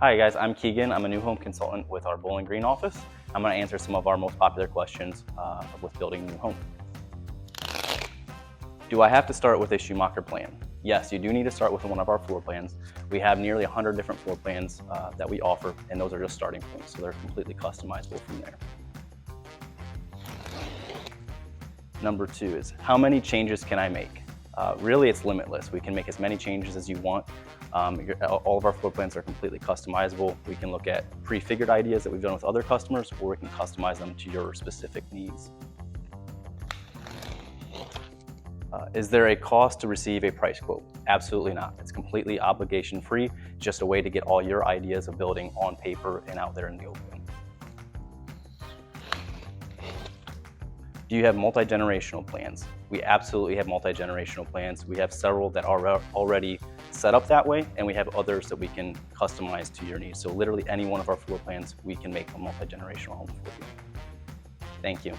Hi guys, I'm Keegan. I'm a new home consultant with our Bowling Green office. I'm going to answer some of our most popular questions with building a new home. Do I have to start with a Schumacher plan? Yes, you do need to start with one of our floor plans. We have nearly 100 different floor plans that we offer, and those are just starting points, so they're completely customizable from there. Number 2 is, how many changes can I make? Really, it's limitless. We can make as many changes as you want. All of our floor plans are completely customizable. We can look at prefigured ideas that we've done with other customers, or we can customize them to your specific needs. Is there a cost to receive a price quote? Absolutely not. It's completely obligation-free, just a way to get all your ideas of building on paper and out there in the open. Do you have multi-generational plans? We absolutely have multi-generational plans. We have several that are already set up that way, and we have others that we can customize to your needs. So literally any one of our floor plans, we can make a multi-generational home for you. Thank you.